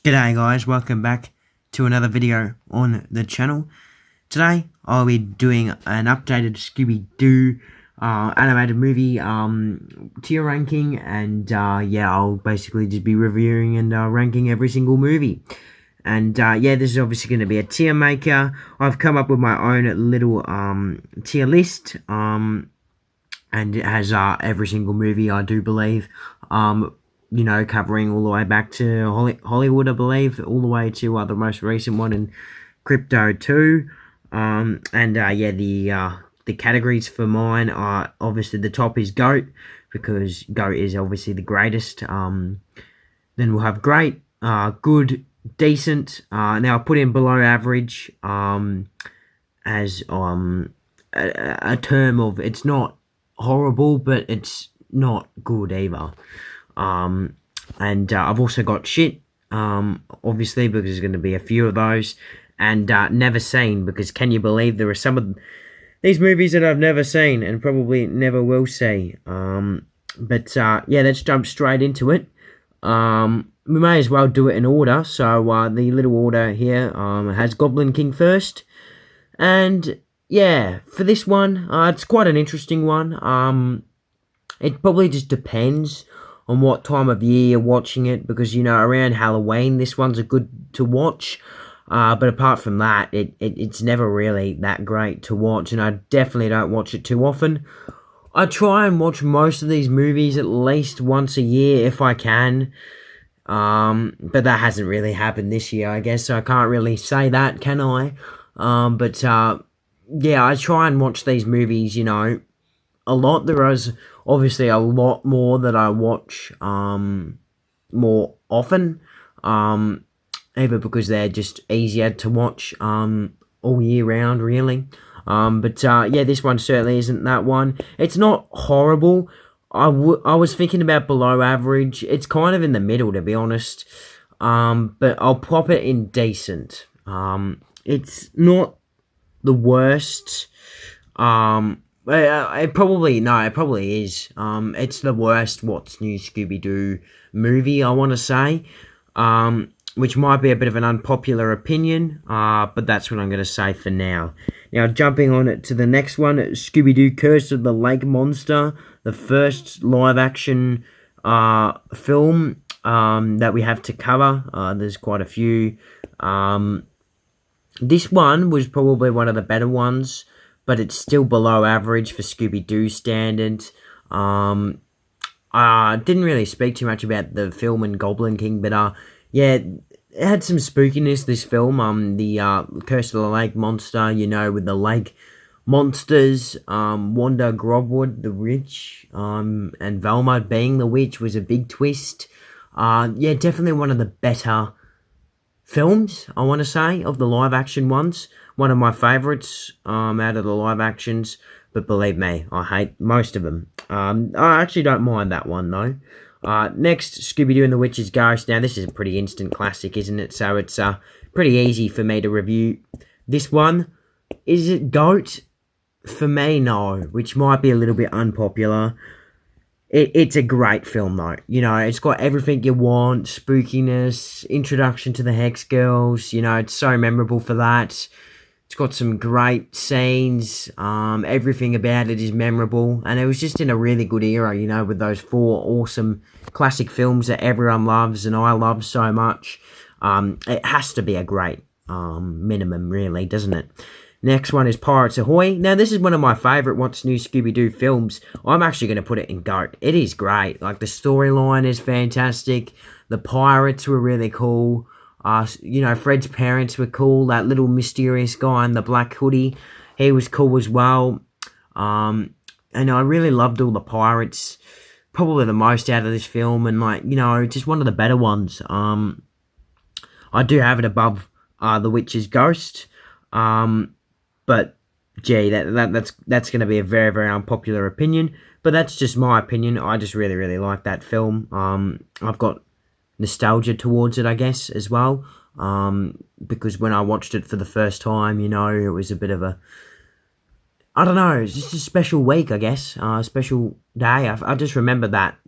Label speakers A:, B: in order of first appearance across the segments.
A: G'day guys, welcome back to another video on the channel. Today I'll be doing an updated Scooby-Doo animated movie tier ranking, and yeah, I'll basically just be reviewing and ranking every single movie. And yeah, this is obviously going to be a tier maker. I've come up with my own little tier list, and it has every single movie, I do believe. You know, covering all the way back to Hollywood, I believe, all the way to the most recent one in Crypto 2. And yeah, the categories for mine are obviously the top is GOAT, because GOAT is obviously the greatest. Then we'll have great, good, decent. Now I put in below average as a term of it's not horrible, but it's not good either. And I've also got shit, obviously, because there's going to be a few of those, and never seen, because can you believe there are some of these movies that I've never seen and probably never will see. But yeah, let's jump straight into it. We may as well do it in order. So the little order here has Goblin King first, and yeah, for this one, it's quite an interesting one. It probably just depends on what time of year you're watching it, because, you know, around Halloween, this one's a good to watch. But apart from that, it's never really that great to watch, and I definitely don't watch it too often. I try and watch most of these movies at least once a year if I can. But that hasn't really happened this year, I guess, so I can't really say that, can I? But yeah, I try and watch these movies, you know, a lot. There is obviously a lot more that I watch more often, either because they're just easier to watch all year round, really. But yeah, this one certainly isn't that one. It's not horrible. I was thinking about below average. It's kind of in the middle, to be honest. But I'll pop it in decent. It's not the worst. It probably is. It's the worst What's New Scooby-Doo movie, I want to say. Which might be a bit of an unpopular opinion, but that's what I'm going to say for now. Now, jumping on it to the next one, Scooby-Doo Curse of the Lake Monster, the first live-action film that we have to cover. There's quite a few. This one was probably one of the better ones, but it's still below average for Scooby-Doo standards. I didn't really speak too much about the film and Goblin King, but yeah, it had some spookiness, this film. The Curse of the Lake Monster, you know, with the lake monsters, Wanda Grobwood, the witch, and Velma being the witch was a big twist. Yeah, definitely one of the better films, I want to say, of the live-action ones. One of my favourites out of the live-actions, but believe me, I hate most of them. I actually don't mind that one, though. Next, Scooby-Doo and the Witch's Ghost. Now, this is a pretty instant classic, isn't it? So it's pretty easy for me to review this one. Is it GOAT? For me, no, which might be a little bit unpopular. It's a great film, though. You know, it's got everything you want. Spookiness, introduction to the Hex Girls. You know, it's so memorable for that. It's got some great scenes. Everything about it is memorable. And it was just in a really good era, you know, with those 4 awesome classic films that everyone loves and I love so much. It has to be a great minimum, really, doesn't it? Next one is Pirates Ahoy. Now, this is one of my favourite What's New Scooby-Doo films. I'm actually going to put it in GOAT. It is great. Like, the storyline is fantastic. The pirates were really cool. You know, Fred's parents were cool. That little mysterious guy in the black hoodie, he was cool as well. And I really loved all the pirates. Probably the most out of this film. And, like, you know, just one of the better ones. I do have it above The Witch's Ghost. But, gee, that's going to be a very, very unpopular opinion. But that's just my opinion. I just really, really like that film. I've got nostalgia towards it, I guess, as well. Because when I watched it for the first time, you know, it was a bit of a... I don't know, it's just a special week, I guess. A special day. I just remember that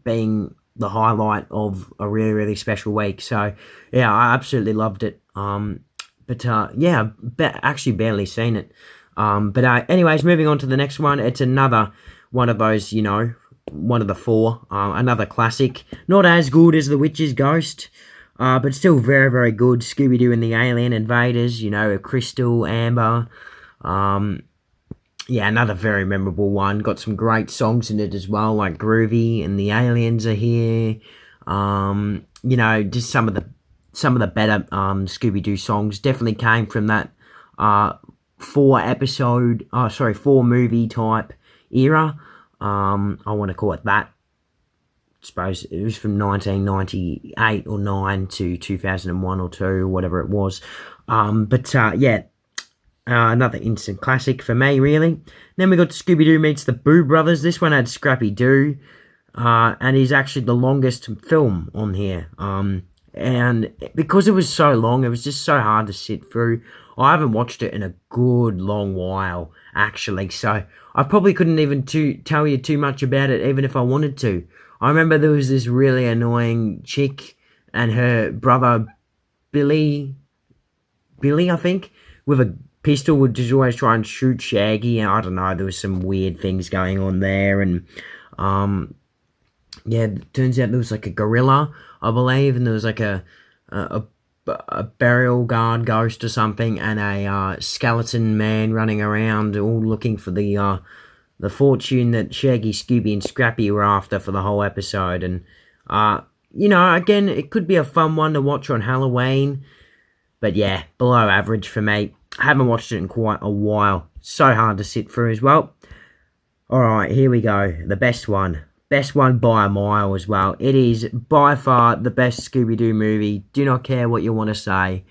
A: being the highlight of a really, really special week. So, yeah, I absolutely loved it. Yeah, actually barely seen it. Anyways, moving on to the next one. It's another one of those, one of the four. Another classic. Not as good as The Witch's Ghost, but still very, very good. Scooby-Doo and the Alien Invaders, Crystal, Amber. Yeah, another very memorable one. Got some great songs in it as well, like Groovy and the Aliens are here. Just some of the better Scooby-Doo songs definitely came from that 4 movie type era. I want to call it that. I suppose it was from 1998 or 9 to 2001 or 2, or whatever it was. Another instant classic for me, really. Then we got Scooby-Doo meets the Boo Brothers. This one had Scrappy-Doo, and he's actually the longest film on here. And because it was so long, it was just so hard to sit through. I haven't watched it in a good long while, actually, so I probably couldn't even tell you too much about it, even if I wanted to. I remember there was this really annoying chick and her brother, Billy, I think, with a pistol, would just always try and shoot Shaggy. And I don't know, there was some weird things going on there. And it turns out there was like a gorilla, I believe, and there was like a burial guard ghost or something, and a skeleton man running around, all looking for the fortune that Shaggy, Scooby, and Scrappy were after for the whole episode. And again, it could be a fun one to watch on Halloween, but yeah, below average for me. I haven't watched it in quite a while. So hard to sit through as well. Alright, here we go. The best one. Best one by a mile as well. It is by far the best Scooby-Doo movie. Do not care what you want to say.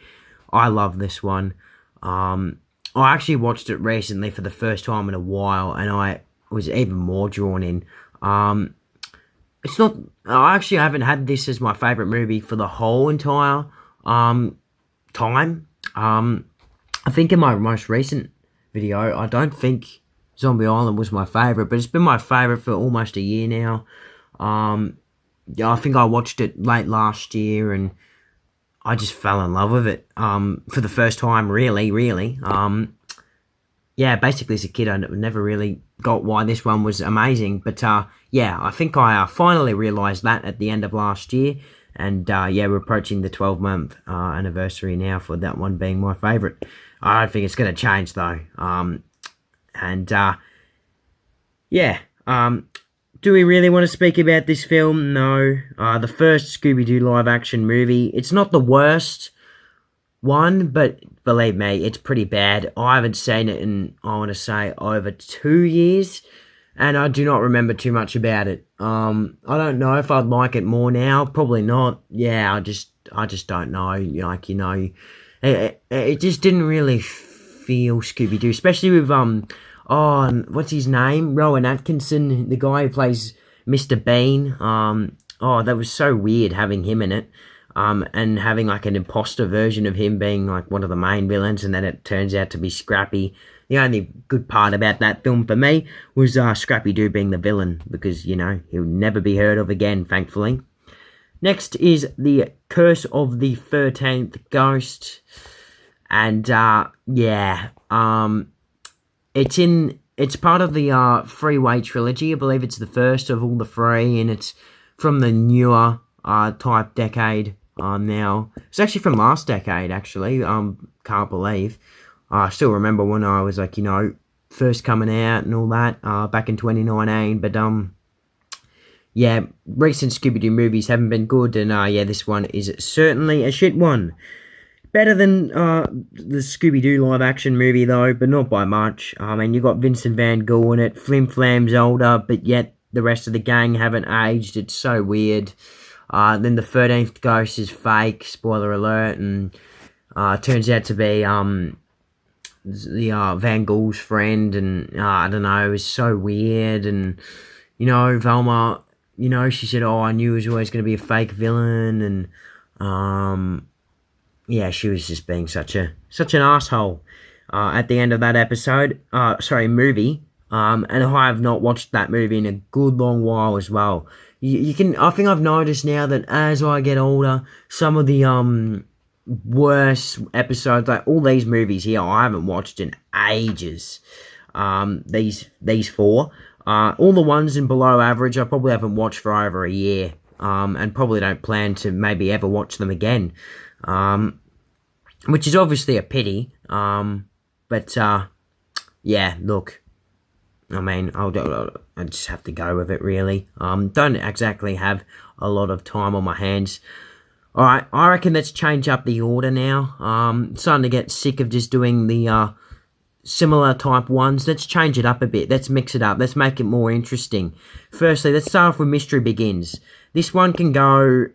A: I love this one. I actually watched it recently for the first time in a while, and I was even more drawn in. It's not... I actually haven't had this as my favourite movie for the whole entire time. I think in my most recent video, I don't think Zombie Island was my favourite, but it's been my favourite for almost a year now. I think I watched it late last year, and I just fell in love with it for the first time, really. Basically as a kid, I never really got why this one was amazing, but I think I finally realised that at the end of last year. And we're approaching the 12-month anniversary now for that one being my favourite. I don't think it's going to change though. Do we really want to speak about this film? No. The first Scooby-Doo live-action movie. It's not the worst one, but believe me, it's pretty bad. I haven't seen it in, I want to say, over 2 years. And I do not remember too much about it. I don't know if I'd like it more now. Probably not. Yeah, I just don't know. It just didn't really feel Scooby-Doo, especially with what's his name? Rowan Atkinson, the guy who plays Mr. Bean. That was so weird having him in it. And having like an imposter version of him being like one of the main villains, and then it turns out to be Scrappy. The only good part about that film for me was Scrappy-Doo being the villain, because, he'll never be heard of again, thankfully. Next is The Curse of the 13th Ghost. And, it's part of the Freeway trilogy. I believe it's the first of all the three, and it's from the newer type decade now. It's actually from last decade, actually. Can't believe. I still remember when I was like, first coming out and all that, back in 2019. But, recent Scooby-Doo movies haven't been good. And, this one is certainly a shit one. Better than the Scooby-Doo live-action movie, though, but not by much. I mean, you got Vincent Van Gogh in it. Flim Flam's older, but yet the rest of the gang haven't aged. It's so weird. Then the 13th Ghost is fake, spoiler alert, and turns out to be the Van Gogh's friend, and I don't know, it was so weird. And Velma, she said, I knew it was always going to be a fake villain, and she was just being such an asshole at the end of that movie. And I have not watched that movie in a good long while as well. you can. I think I've noticed now that as I get older, some of the worst episodes, like all these movies here, I haven't watched in ages. These four, all the ones in below average, I probably haven't watched for over a year. And probably don't plan to maybe ever watch them again. Which is obviously a pity. But yeah, look. I mean, I just have to go with it, really. Don't exactly have a lot of time on my hands. Alright, I reckon let's change up the order now. Starting to get sick of just doing the similar type ones. Let's change it up a bit. Let's mix it up. Let's make it more interesting. Firstly, let's start off with Mystery Begins. This one can go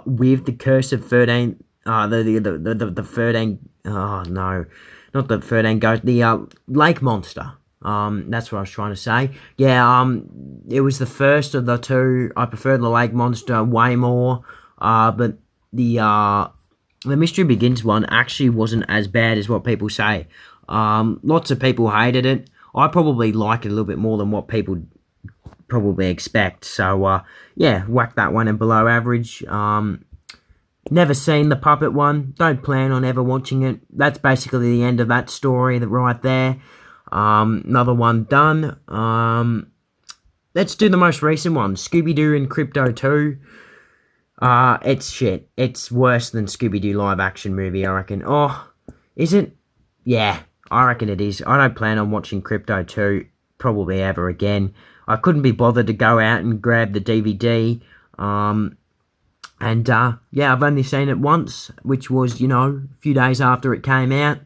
A: with the Curse of 13... the 13... Oh, no. Not the 13 Ghost. The Lake Monster. That's what I was trying to say. Yeah, it was the first of the two. I prefer the Lake Monster way more. But the Mystery Begins one actually wasn't as bad as what people say. Lots of people hated it. I probably like it a little bit more than what people probably expect. So, yeah, whack that one in below average. Never seen the puppet one. Don't plan on ever watching it. That's basically the end of that story right there. Another one done. Let's do the most recent one. Scooby-Doo and Crypto 2. It's shit. It's worse than Scooby-Doo live action movie, I reckon. Oh, is it? Yeah, I reckon it is. I don't plan on watching Crypto 2 probably ever again. I couldn't be bothered to go out and grab the DVD. Yeah, I've only seen it once, which was, a few days after it came out.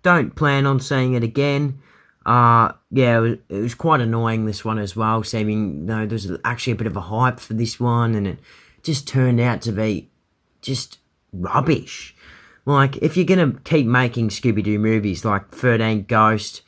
A: Don't plan on seeing it again. Yeah, it was quite annoying, this one as well, seeming, there's actually a bit of a hype for this one, and it just turned out to be just rubbish. Like, if you're gonna keep making Scooby-Doo movies like 13 Ghost,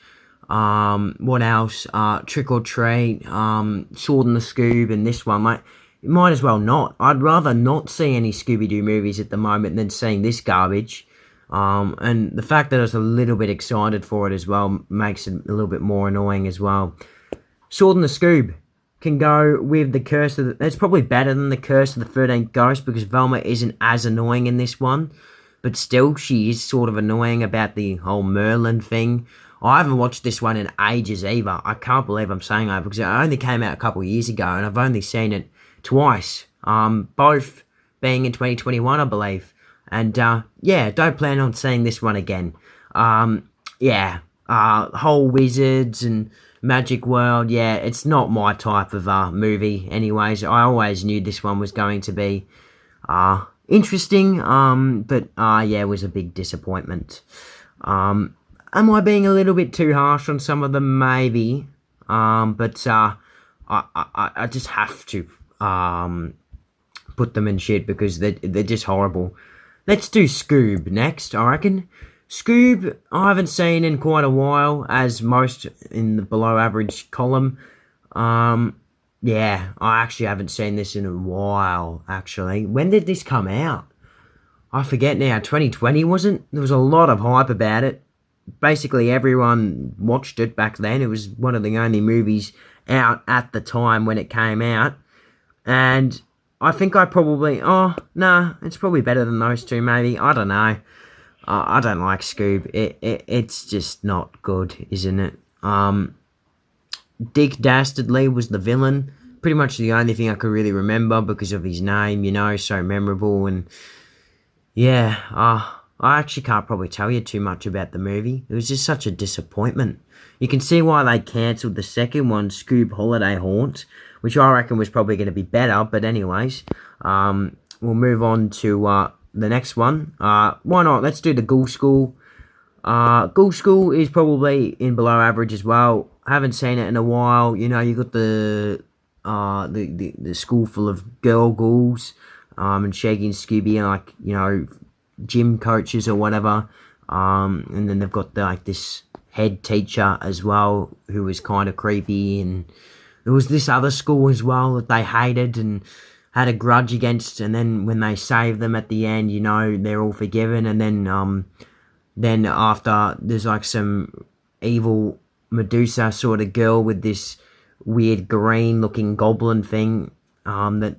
A: what else, Trick or Treat, Sword and the Scoob, and this one, mate, you might as well not. I'd rather not see any Scooby-Doo movies at the moment than seeing this garbage. And the fact that I was a little bit excited for it as well makes it a little bit more annoying as well. Sword and the Scoob can go with the Curse of the... It's probably better than the Curse of the 13th Ghost because Velma isn't as annoying in this one. But still, she is sort of annoying about the whole Merlin thing. I haven't watched this one in ages either. I can't believe I'm saying that because it only came out a couple of years ago and I've only seen it twice. Both being in 2021, I believe. And, yeah, don't plan on seeing this one again. Yeah, whole wizards and magic world, yeah, it's not my type of, movie anyways. I always knew this one was going to be, interesting, but, yeah, it was a big disappointment. Am I being a little bit too harsh on some of them? Maybe. But, I just have to, put them in shit because they're just horrible. Let's do Scoob next, I reckon. Scoob, I haven't seen in quite a while, as most in the below average column. Yeah, I actually haven't seen this in a while, actually. When did this come out? I forget now, 2020 wasn't? There was a lot of hype about it. Basically, everyone watched it back then. It was one of the only movies out at the time when it came out. And I think I probably... Oh, nah, it's probably better than those two, maybe. I don't know. I don't like Scoob. It's just not good, isn't it? Dick Dastardly was the villain. Pretty much the only thing I could really remember because of his name, so memorable. And, yeah, I actually can't probably tell you too much about the movie. It was just such a disappointment. You can see why they cancelled the second one, Scoob Holiday Haunt, which I reckon was probably going to be better. But anyways, we'll move on to the next one. Why not? Let's do the Ghoul School. Ghoul School is probably in below average as well. I haven't seen it in a while. You got the school full of girl ghouls, and Shaggy and Scooby are gym coaches or whatever. And then they've got this head teacher as well who was kind of creepy, and there was this other school as well that they hated and had a grudge against, and then when they saved them at the end, they're all forgiven, and then after there's some evil Medusa sort of girl with this weird green looking goblin thing that,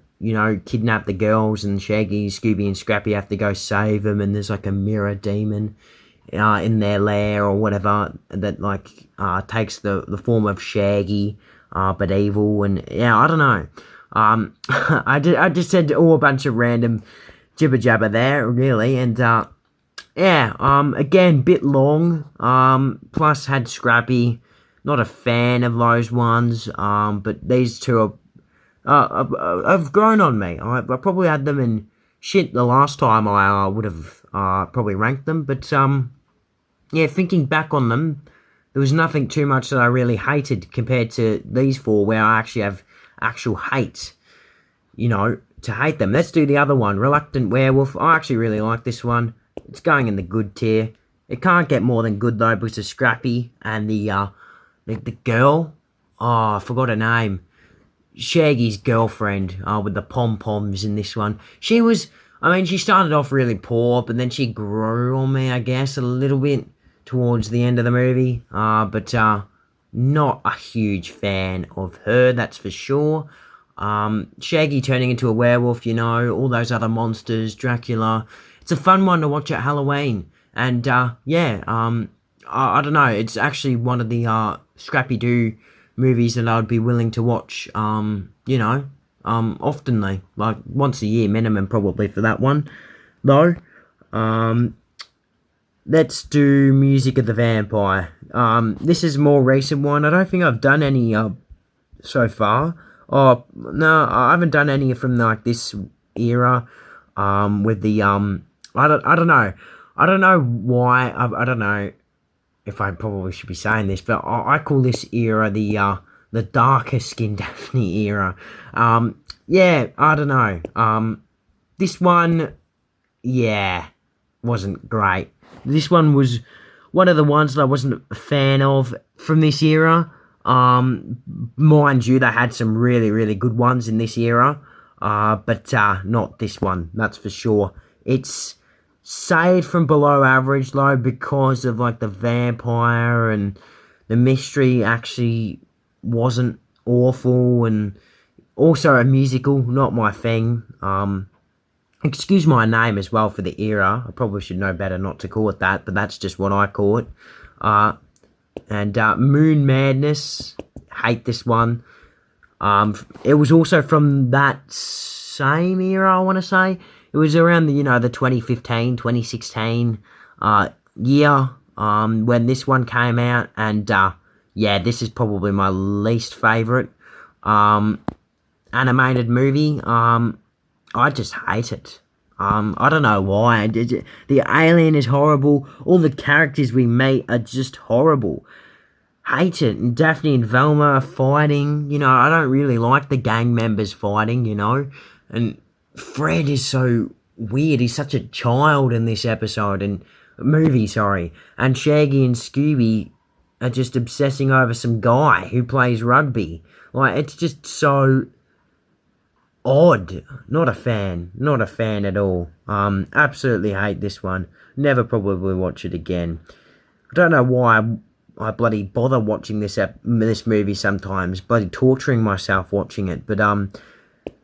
A: kidnap the girls, and Shaggy, Scooby, and Scrappy have to go save them, and there's like a mirror demon in their lair or whatever that takes the form of Shaggy, but evil, and yeah, I don't know. I just said all a bunch of random jibber jabber there, really, and again, bit long. Plus had Scrappy. Not a fan of those ones. But these two have grown on me. I probably had them in shit the last time I would have probably ranked them. But yeah, thinking back on them, there was nothing too much that I really hated compared to these four, where I actually have actual hate. To hate them. Let's do the other one, Reluctant Werewolf. I actually really like this one. It's going in the good tier. It can't get more than good though, because of Scrappy and the girl. Oh, I forgot her name. Shaggy's girlfriend, with the pom-poms in this one. She started off really poor, but then she grew on me, I guess, a little bit towards the end of the movie. But not a huge fan of her, that's for sure. Shaggy turning into a werewolf, all those other monsters, Dracula. It's a fun one to watch at Halloween. And, I don't know, it's actually one of the, Scrappy-Doo movies that I would be willing to watch, oftenly. Like, once a year minimum, probably, for that one, though. Let's do Music of the Vampire. This is a more recent one. I don't think I've done any, so far. Oh, no, I haven't done any from, this era, with the, I don't know. I don't know why. I don't know if I probably should be saying this, but I call this era the darker skinned Daphne era. Yeah, I don't know. This one, yeah, wasn't great. This one was one of the ones that I wasn't a fan of from this era. Mind you, they had some really, really good ones in this era. But not this one, that's for sure. It's saved from below average, though, because of, the vampire, and the mystery actually wasn't awful, and also a musical, not my thing. Excuse my name as well for the era. I probably should know better not to call it that, but that's just what I call it. And Moon Madness, hate this one. It was also from that same era, I want to say. It was around the 2015, 2016 year when this one came out, and yeah, this is probably my least favourite animated movie. I just hate it. I don't know why. The alien is horrible. All the characters we meet are just horrible. Hate it. And Daphne and Velma are fighting. I don't really like the gang members fighting, And Fred is so weird. He's such a child in this episode and movie, sorry. And Shaggy and Scooby are just obsessing over some guy who plays rugby. It's just so odd. Not a fan. Not a fan at all. Absolutely hate this one. Never probably watch it again. I don't know why I bloody bother watching this movie sometimes. Bloody torturing myself watching it. But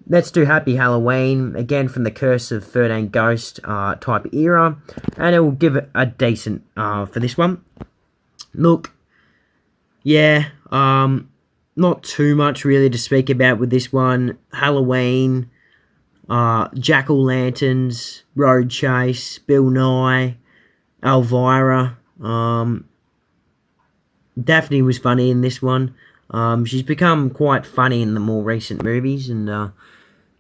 A: let's do Happy Halloween, again from the Curse of 13 Ghost type era, and it will give it a decent for this one. Look, yeah, not too much really to speak about with this one. Halloween, Jack-o'-lanterns, Road Chase, Bill Nye, Elvira. Daphne was funny in this one. She's become quite funny in the more recent movies, and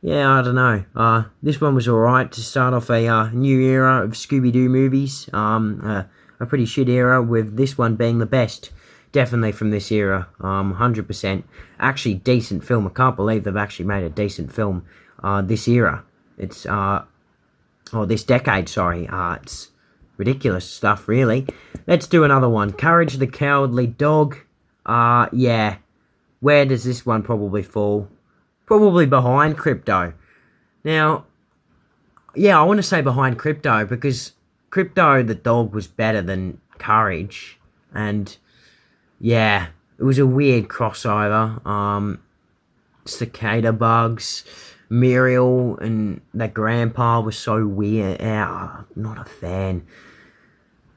A: yeah, I don't know. This one was alright to start off a new era of Scooby-Doo movies. A pretty shit era, with this one being the best. Definitely from this era. 100%. Actually, decent film. I can't believe they've actually made a decent film this era. It's, this decade, sorry. It's ridiculous stuff, really. Let's do another one. Courage the Cowardly Dog. Yeah. Where does this one probably fall? Probably behind Crypto. Now, yeah, I want to say behind Crypto, because Crypto the dog was better than Courage. And, yeah, it was a weird crossover. cicada bugs. Muriel and that grandpa was so weird. Not a fan.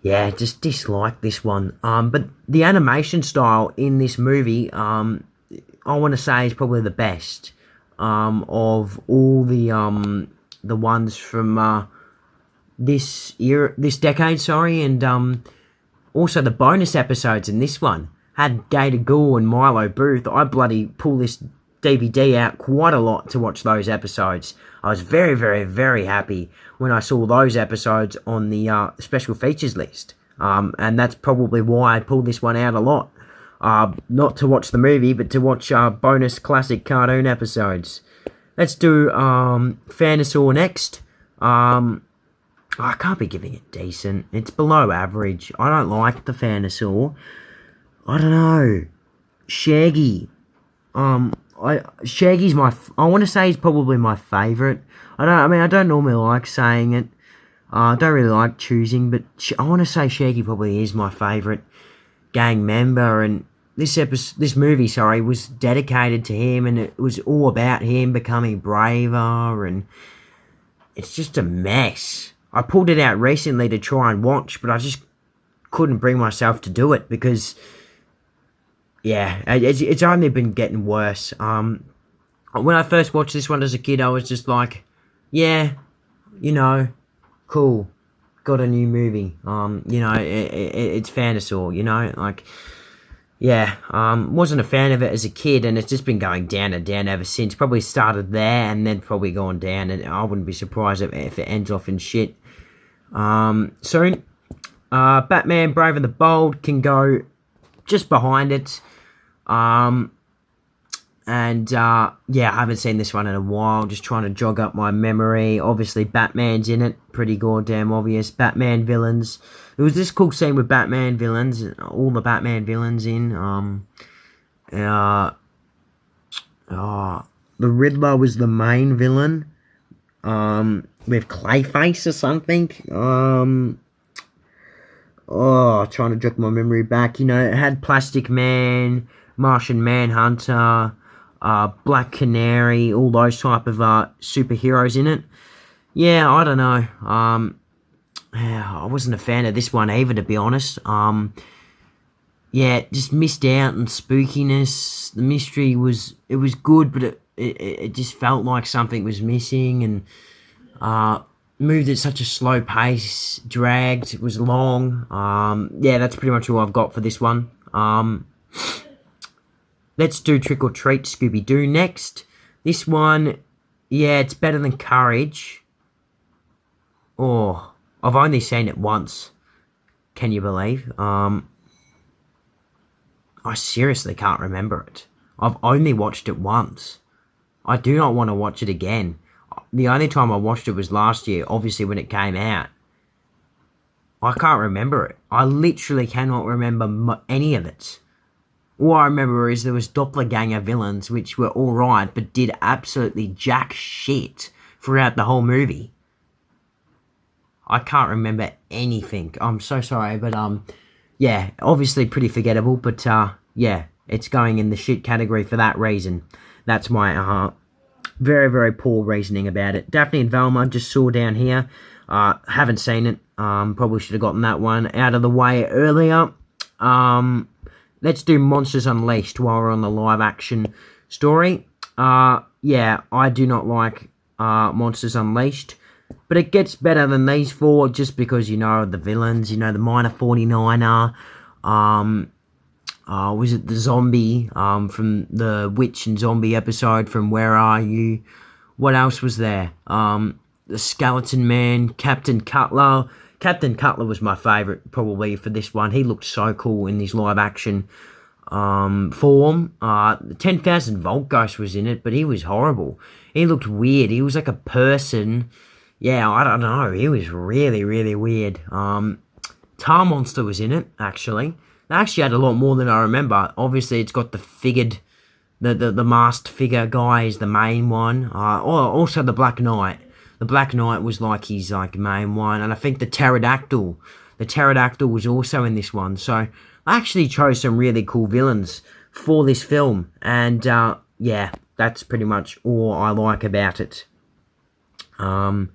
A: Yeah, just dislike this one. But the animation style in this movie, I want to say is probably the best. Of all the ones from this decade, sorry, and also the bonus episodes in this one had Gator Ghoul and Milo Booth. I bloody pull this DVD out quite a lot to watch those episodes. I was very, very, very happy when I saw those episodes on the special features list. And that's probably why I pulled this one out a lot. Not to watch the movie, but to watch bonus classic cartoon episodes. Let's do Phanosaur next. I can't be giving it decent. It's below average. I don't like the Phanosaur. I don't know. Shaggy. Shaggy's I want to say he's probably my favourite. I don't normally like saying it. I don't really like choosing, but I want to say Shaggy probably is my favourite gang member, and this movie, was dedicated to him, and it was all about him becoming braver, and it's just a mess. I pulled it out recently to try and watch, but I just couldn't bring myself to do it because, yeah, it's only been getting worse. When I first watched this one as a kid, I was just like, yeah, cool, got a new movie. It's Phanosaur, like, yeah, wasn't a fan of it as a kid, and it's just been going down and down ever since. Probably started there and then probably gone down, and I wouldn't be surprised if it ends off in shit soon. Batman Brave and the Bold can go just behind it. Yeah, I haven't seen this one in a while, just trying to jog up my memory. Obviously, Batman's in it, pretty goddamn obvious. Batman villains. There was this cool scene with Batman villains, all the Batman villains in. The Riddler was the main villain, with Clayface or something. Trying to jog my memory back. It had Plastic Man, Martian Manhunter, Black Canary, all those type of superheroes in it. Yeah, I don't know. I wasn't a fan of this one either, to be honest. Yeah, just missed out on spookiness. The mystery was good, but it just felt like something was missing, and moved at such a slow pace, dragged, it was long. Yeah, that's pretty much all I've got for this one. Let's do Trick or Treat Scooby-Doo next. This one, yeah, it's better than Courage. I've only seen it once. Can you believe? I seriously can't remember it. I've only watched it once. I do not want to watch it again. The only time I watched it was last year, obviously when it came out. I can't remember it. I literally cannot remember any of it. All I remember is there was doppelganger villains, which were alright, but did absolutely jack shit throughout the whole movie. I can't remember anything. I'm so sorry, but yeah, obviously pretty forgettable, but yeah, it's going in the shit category for that reason. That's my very, very poor reasoning about it. Daphne and Velma, just saw down here. Haven't seen it. Probably should have gotten that one out of the way earlier. Let's do Monsters Unleashed while we're on the live action story. Yeah, I do not like Monsters Unleashed, but it gets better than these four just because, the villains, the Minor 49er, was it the zombie, from the witch and zombie episode from Where Are You? What else was there? The Skeleton Man, Captain Cutler. Captain Cutler was my favourite probably for this one. He looked so cool in his live action form. 10,000 Volt Ghost was in it, but he was horrible. He looked weird. He was like a person. Yeah, I don't know. He was really, really weird. Tar Monster was in it, actually. They actually had a lot more than I remember. Obviously, it's got the figured, the masked figure guy is the main one. Also the Black Knight. The Black Knight was like his main one, and I think the Pterodactyl was also in this one. So I actually chose some really cool villains for this film, and yeah, that's pretty much all I like about it. And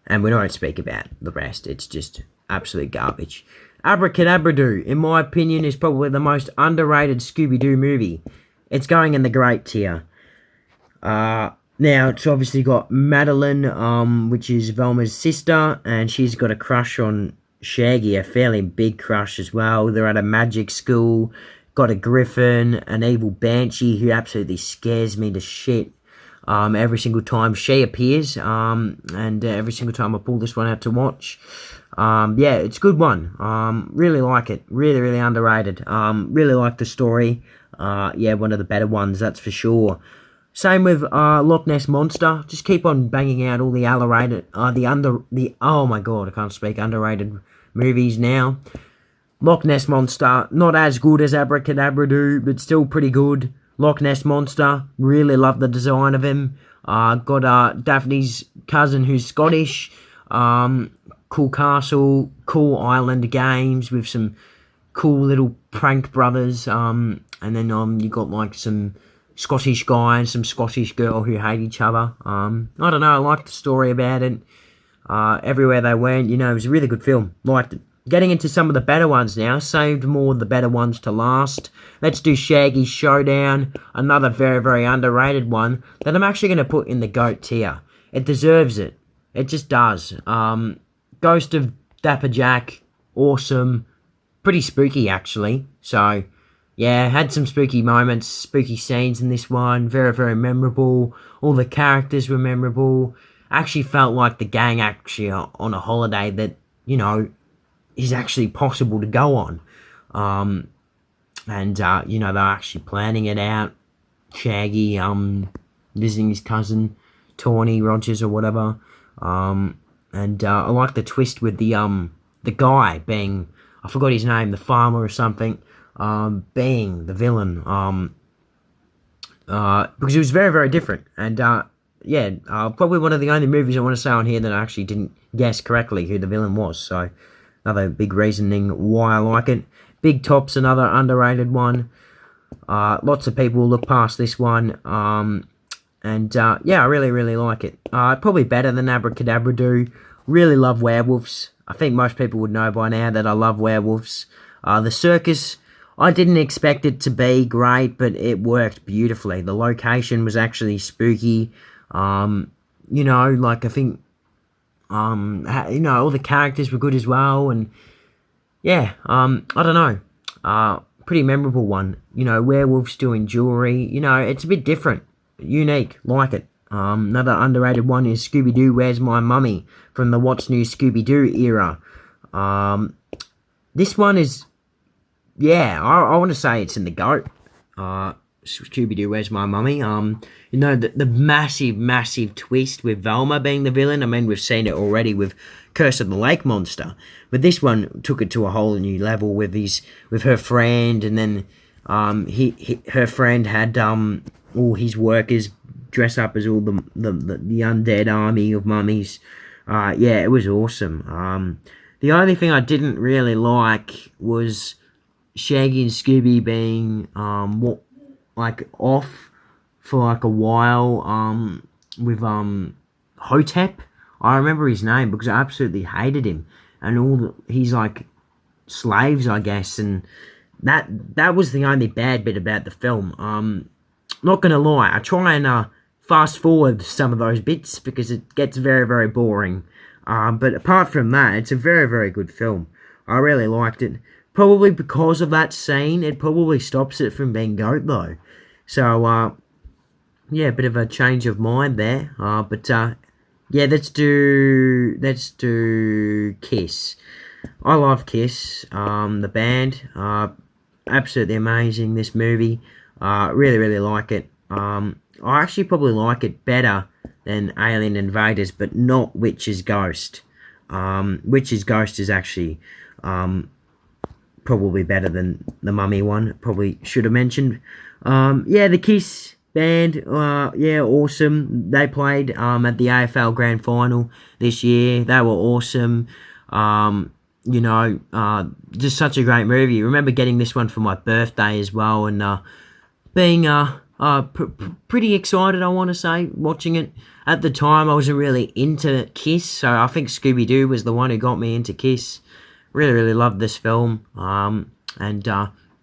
A: we don't speak about the rest. It's just absolute garbage. Abracadabra-Doo, in my opinion, is probably the most underrated Scooby-Doo movie. It's going in the great tier. Now, it's obviously got Madeline, which is Velma's sister, and she's got a crush on Shaggy, a fairly big crush as well. They're at a magic school, got a griffin, an evil banshee who absolutely scares me to shit. Every single time she appears, and every single time I pull this one out to watch. Yeah, it's a good one. Really like it. Really, really underrated. Really like the story. Yeah, one of the better ones, that's for sure. Same with Loch Ness Monster. Just keep on banging out all the oh my god, I can't speak, underrated movies now. Loch Ness Monster, not as good as Abracadabra-Doo, but still pretty good. Loch Ness Monster, really love the design of him. Got Daphne's cousin who's Scottish. Cool castle, cool island games with some cool little prank brothers. And then you got like some Scottish guy and some Scottish girl who hate each other. I don't know, I liked the story about it. Everywhere they went, it was a really good film. Liked it. Getting into some of the better ones now. Saved more of the better ones to last. Let's do Shaggy's Showdown. Another very, very underrated one that I'm actually going to put in the GOAT tier. It deserves it. It just does. Ghost of Dapper Jack. Awesome. Pretty spooky, actually. So, yeah, had some spooky moments, spooky scenes in this one. Very, very memorable. All the characters were memorable. Actually felt like the gang actually on a holiday that, is actually possible to go on. They're actually planning it out. Shaggy, visiting his cousin, Tawny Rogers or whatever. I like the twist with the guy being, I forgot his name, the farmer or something, being the villain. Because it was very, very different. And, probably one of the only movies I want to say on here that I actually didn't guess correctly who the villain was. So, another big reasoning why I like it. Big Top's another underrated one. Lots of people look past this one. I really, really like it. Probably better than Abracadabra-Doo. Really love werewolves. I think most people would know by now that I love werewolves. The circus, I didn't expect it to be great, but it worked beautifully. The location was actually spooky. I think all the characters were good as well, and yeah, I don't know, pretty memorable one. Werewolves doing jewelry, it's a bit different, unique, like it. Another underrated one is Scooby-Doo, Where's My Mummy, from the What's New Scooby-Doo era. This one is, I want to say it's in the GOAT. Scooby-Doo, Where's My Mummy? The massive, massive twist with Velma being the villain. I mean, we've seen it already with Curse of the Lake Monster, but this one took it to a whole new level with her friend, and then her friend had all his workers dress up as all the undead army of mummies. It was awesome. The only thing I didn't really like was Shaggy and Scooby being off for a while with Hotep. I remember his name because I absolutely hated him, and he's slaves, I guess, and that was the only bad bit about the film. Not gonna lie, I try and fast forward some of those bits because it gets very, very boring. But apart from that, it's a very, very good film. I really liked it. Probably because of that scene, it probably stops it from being GOAT though. So, a bit of a change of mind there. Let's do Kiss. I love Kiss, the band. Absolutely amazing, this movie. Really, really like it. I actually probably like it better than Alien Invaders, but not Witch's Ghost. Witch's Ghost is actually probably better than the Mummy one. Probably should have mentioned. The Kiss band, awesome. They played at the AFL Grand Final this year. They were awesome. Just such a great movie. I remember getting this one for my birthday as well, and being Pretty excited, I want to say, watching it. At the time, I wasn't really into Kiss, so I think Scooby-Doo was the one who got me into Kiss. Really, really loved this film. Yeah,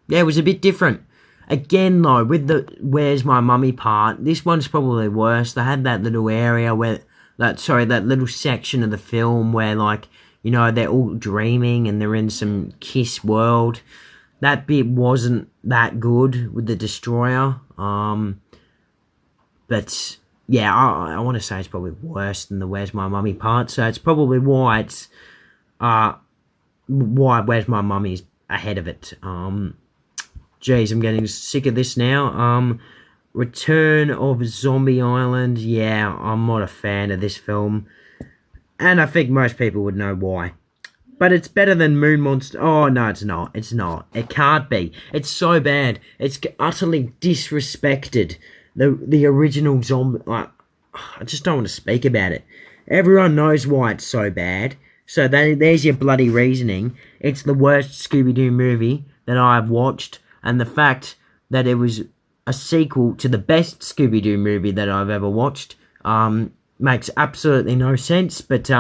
A: it was a bit different. Again, though, with the "Where's My Mummy" part, this one's probably worse. They had that little area where that little section of the film where, like, you know, they're all dreaming and they're in some Kiss world. That bit wasn't that good with the Destroyer. But yeah, I want to say it's probably worse than the "Where's My Mummy" part. So it's probably why "Where's My Mummy's" ahead of it. Geez, I'm getting sick of this now. Return of Zombie Island. Yeah, I'm not a fan of this film. And I think most people would know why. But it's better than Moon Monster. Oh, no, it's not. It's not. It can't be. It's so bad. It's utterly disrespected the original zombie. Like, I just don't want to speak about it. Everyone knows why it's so bad. So there's your bloody reasoning. It's the worst Scooby-Doo movie that I've watched. And the fact that it was a sequel to the best Scooby-Doo movie that I've ever watched makes absolutely no sense. But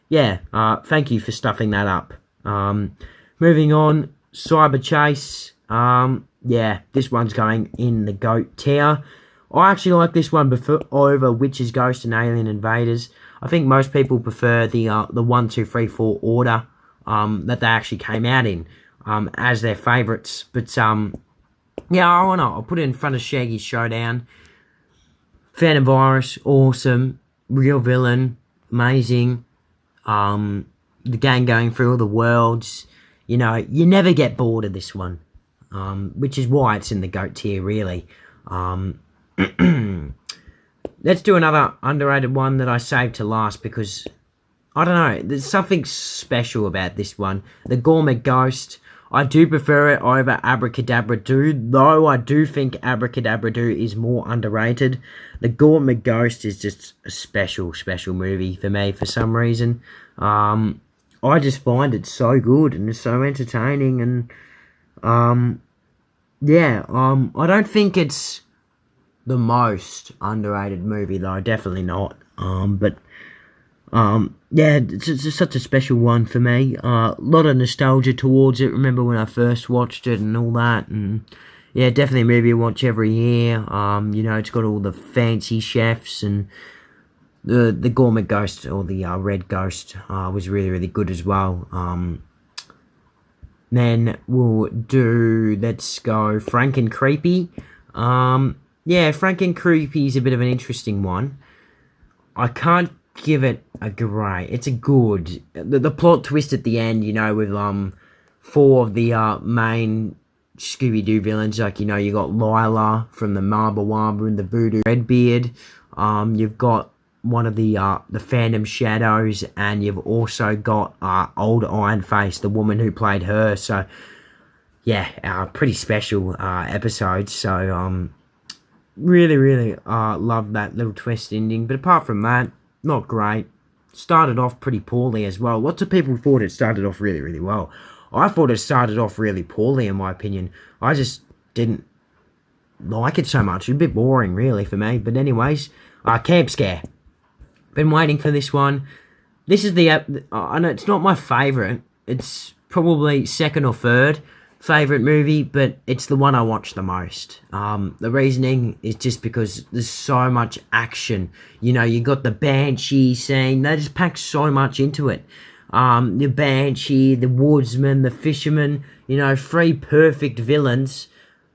A: yeah, thank you for stuffing that up. Moving on, Cyber Chase. Yeah, this one's going in the GOAT tier. I actually like this one over Witches, Ghosts, and Alien Invaders. I think most people prefer the 1, 2, 3, 4 order that they actually came out in as their favourites. But yeah, I'll put it in front of Shaggy's Showdown. Phantom Virus, awesome. Real villain, amazing. The gang going through all the worlds. You know, you never get bored of this one. Which is why it's in the GOAT tier, really. Let's do another underrated one that I saved to last because, I don't know, there's something special about this one. The Gourmet Ghost. I do prefer it over Abracadabra Doo, though I do think Abracadabra Doo is more underrated. The Gourmet Ghost is just a special, special movie for me for some reason. I just find it so good and it's so entertaining and, yeah, I don't think it's the most underrated movie though, definitely not. Yeah, it's just such a special one for me. A lot of nostalgia towards it. Remember when I first watched it and all that, and yeah, definitely a movie I watch every year. You know, it's got all the fancy chefs and the Gourmet Ghost or the Red Ghost was really, really good as well. Then let's go Frank and Creepy. Yeah, Frank and Creepy is a bit of an interesting one. I can't give it a great. It's a good. The plot twist at the end, you know, with 4 of the main Scooby-Doo villains. Like, you know, you got Lila from the Marble Wamba and the Voodoo Redbeard. You've got one of the Phantom Shadows, and you've also got Old Iron Face, the woman who played her. So yeah, pretty special episodes. So really, really love that little twist ending. But apart from that, not great. Started off pretty poorly as well. Lots of people thought it started off really, really well. I thought it started off really poorly, in my opinion. I just didn't like it so much. It was a bit boring, really, for me. But anyways, Camp Scare. Been waiting for this one. This is I know it's not my favourite. It's probably second or third favourite movie, but it's the one I watch the most. The reasoning is just because there's so much action. You know, you got the Banshee scene. They just pack so much into it. The Banshee, the Woodsman, the Fisherman. You know, 3 perfect villains.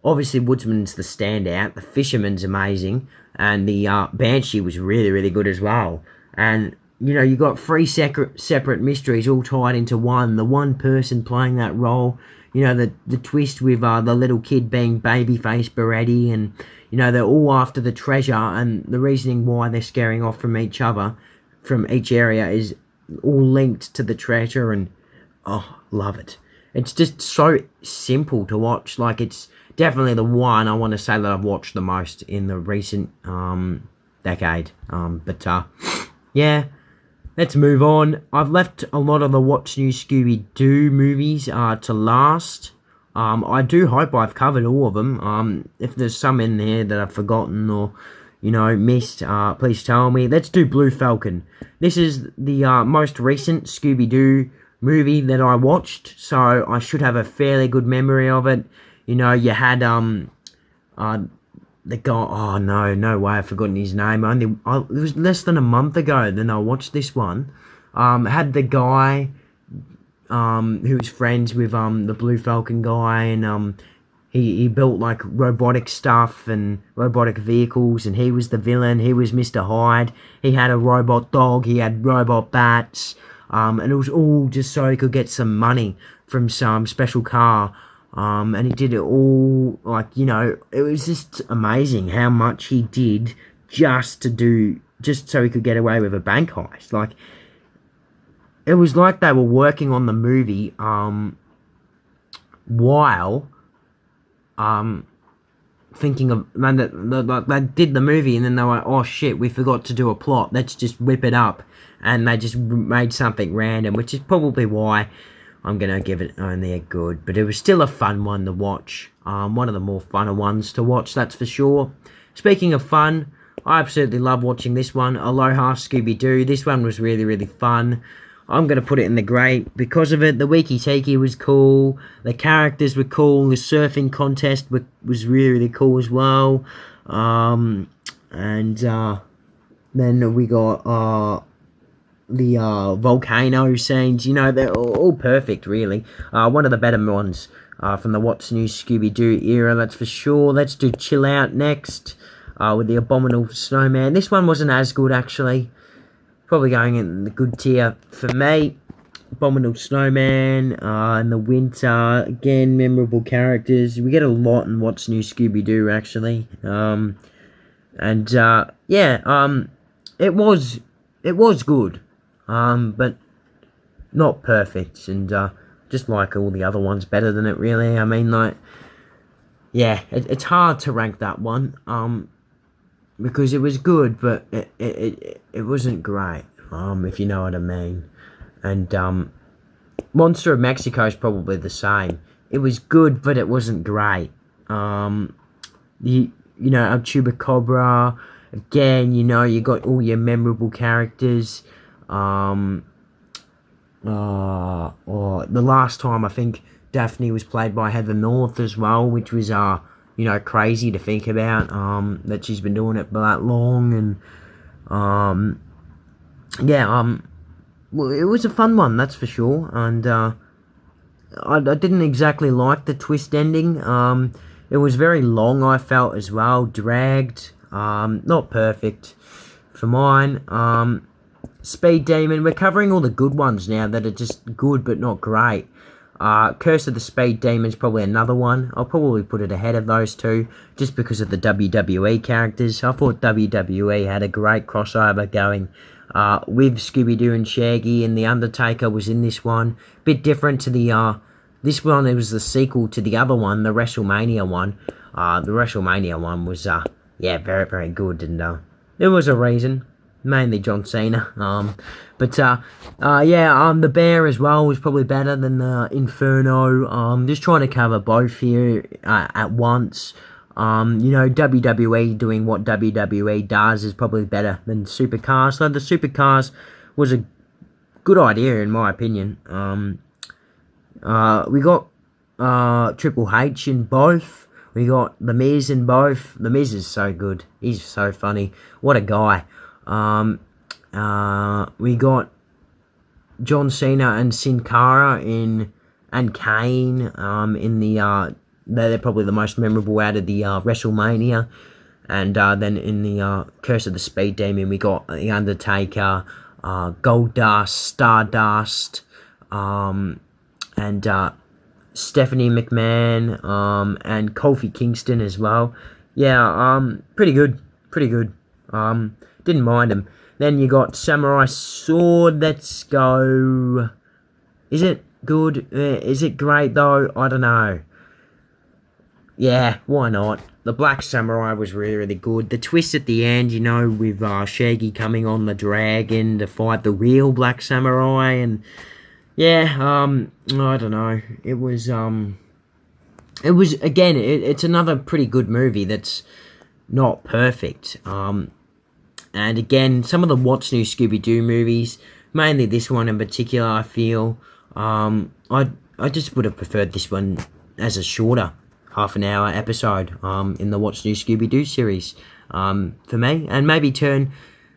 A: Obviously, Woodsman's the standout. The Fisherman's amazing. And the Banshee was really, really good as well. And, you know, you got 3 separate mysteries all tied into one. The one person playing that role. You know, the twist with the little kid being Babyface Beretti, and, you know, they're all after the treasure, and the reasoning why they're scaring off from each other, from each area, is all linked to the treasure, and, oh, love it. It's just so simple to watch. Like, it's definitely the one I want to say that I've watched the most in the recent decade. Yeah. Let's move on. I've left a lot of the What's New Scooby-Doo movies to last. I do hope I've covered all of them. If there's some in there that I've forgotten or, missed, please tell me. Let's do Blue Falcon. This is the most recent Scooby-Doo movie that I watched, so I should have a fairly good memory of it. You had the guy. Oh no way, I've forgotten his name. It was less than a month ago then I watched this one. Had the guy who was friends with the Blue Falcon guy, and he built like robotic stuff and robotic vehicles, and he was the villain. He was Mr. Hyde. He had a robot dog. He had robot bats. And it was all just so he could get some money from some special car. And he did it all, it was just amazing how much he did just so he could get away with a bank heist. Like, it was like they were working on the movie, while, thinking of, they did the movie and then they were like, oh shit, we forgot to do a plot, let's just whip it up. And they just made something random, which is probably why I'm going to give it only a good. But it was still a fun one to watch. One of the more funner ones to watch, that's for sure. Speaking of fun, I absolutely love watching this one. Aloha Scooby-Doo. This one was really, really fun. I'm going to put it in the great because of it. The Wiki Tiki was cool. The characters were cool. The surfing contest was really, really cool as well. Then we got the volcano scenes. They're all perfect, really. One of the better ones from the What's New Scooby-Doo era, that's for sure. Let's do Chill Out next with the Abominable Snowman. This one wasn't as good, actually. Probably going in the good tier for me. Abominable Snowman in the winter. Again, memorable characters. We get a lot in What's New Scooby-Doo, actually. It was good. But not perfect. And just like all the other ones, better than it, really. I mean, it's hard to rank that one. Because it was good, but it wasn't great, if you know what I mean. And Monster of Mexico is probably the same. It was good, but it wasn't great. El Chupacabra, again, you got all your memorable characters. The last time, I think Daphne was played by Heather North as well, which was crazy to think about, that she's been doing it for that long. And well, it was a fun one, that's for sure. And I didn't exactly like the twist ending. It was very long, I felt, as well, dragged, not perfect for mine. Speed Demon, we're covering all the good ones now that are just good but not great. Curse of the Speed Demon is probably another one. I'll probably put it ahead of those two, just because of the WWE characters. I thought WWE had a great crossover going with Scooby-Doo and Shaggy, and The Undertaker was in this one. Bit different to the, this one, it was the sequel to the other one, the WrestleMania one. The WrestleMania one was, very, very good, and there was a reason. Mainly John Cena. The Bear as well was probably better than the Inferno. Just trying to cover both here at once. WWE doing what WWE does is probably better than Supercars. So the Supercars was a good idea, in my opinion. We got Triple H in both. We got The Miz in both. The Miz is so good. He's so funny. What a guy. We got John Cena and Sin Cara and Kane in the they're probably the most memorable out of the WrestleMania. And then in the Curse of the Speed Demon, we got The Undertaker, Goldust, Stardust, and Stephanie McMahon, and Kofi Kingston as well. Pretty good. Didn't mind him. Then you got Samurai Sword. Let's go. Is it good? Is it great, though? I don't know. Yeah, why not? The Black Samurai was really, really good. The twist at the end, with Shaggy coming on the dragon to fight the real Black Samurai. And, I don't know. It was, it was, again, it's another pretty good movie that's not perfect. And again, some of the What's New Scooby-Doo movies, mainly this one in particular, I feel, I just would have preferred this one as a shorter half an hour episode in the What's New Scooby-Doo series for me, and maybe turn,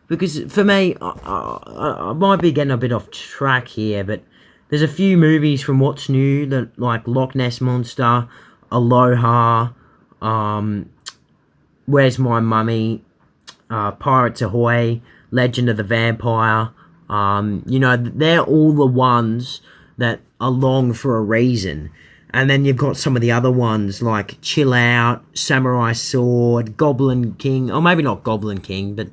A: because for me, I might be getting a bit off track here, but there's a few movies from What's New that, like Loch Ness Monster, Aloha, Where's My Mummy, Pirates Ahoy, Legend of the Vampire, they're all the ones that are long for a reason. And then you've got some of the other ones like Chill Out, Samurai Sword, Goblin King, or maybe not Goblin King, but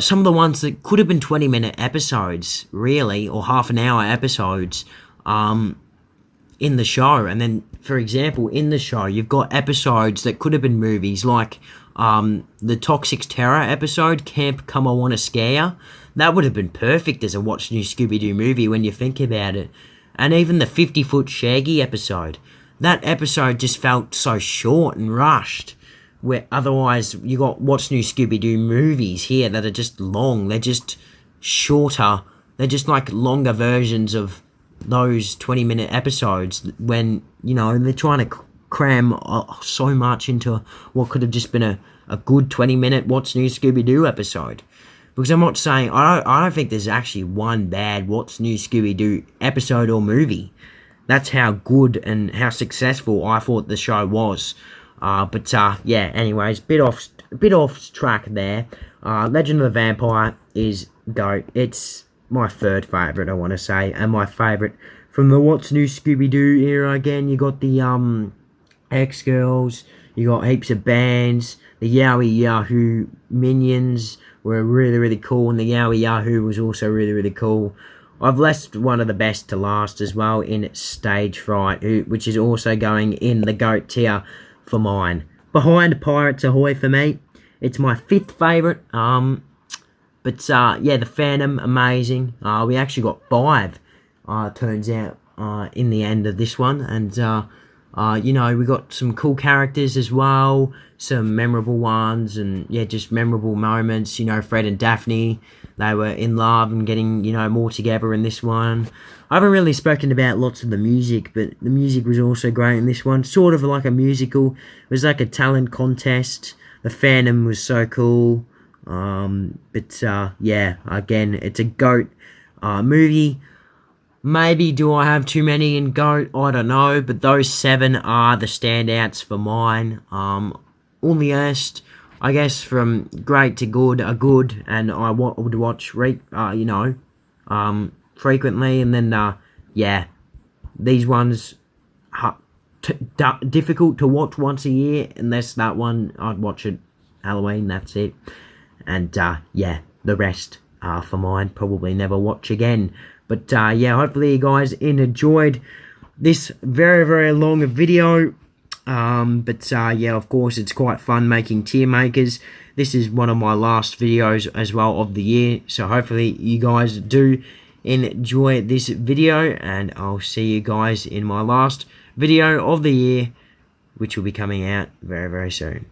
A: some of the ones that could have been 20-minute episodes, really, or half an hour episodes in the show. And then, for example, in the show, you've got episodes that could have been movies, like the Toxic Terror episode, Camp Come I Wanna Scare Ya. That would have been perfect as a What's New Scooby-Doo movie when you think about it. And even the 50-Foot Shaggy episode. That episode just felt so short and rushed. Where otherwise you got What's New Scooby-Doo movies here that are just long. They're just shorter. They're just like longer versions of those 20-minute episodes when, they're trying to cram so much into what could have just been a good 20-minute What's New Scooby-Doo episode. Because I'm not saying, I don't think there's actually one bad What's New Scooby-Doo episode or movie. That's how good and how successful I thought the show was. Anyways, bit off track there. Legend of the Vampire is GOAT. It's my third favourite, I want to say, and my favourite from the What's New Scooby-Doo era. Again, you got the X-Girls, you got heaps of bands, the Yowie Yahoo Minions were really, really cool, and the Yowie Yahoo was also really, really cool. I've left one of the best to last as well in Stage Fright, which is also going in the GOAT tier for mine. Behind Pirates Ahoy for me, it's my fifth favourite. The Phantom, amazing. We actually got 5, turns out, in the end of this one, and we got some cool characters as well, some memorable ones, and just memorable moments. Fred and Daphne, they were in love and getting, more together in this one. I haven't really spoken about lots of the music, but the music was also great in this one. Sort of like a musical. It was like a talent contest. The Phantom was so cool. Again, it's a GOAT movie. Maybe do I have too many in GOAT? I don't know, but those 7 are the standouts for mine. On the list, I guess from great to good are good, and I would watch frequently, and then these ones difficult to watch once a year, unless that one I'd watch it Halloween, that's it. And the rest are for mine, probably never watch again. But hopefully you guys enjoyed this very, very long video. Of course, it's quite fun making tier makers. This is one of my last videos as well of the year, so hopefully you guys do enjoy this video, and I'll see you guys in my last video of the year, which will be coming out very, very soon.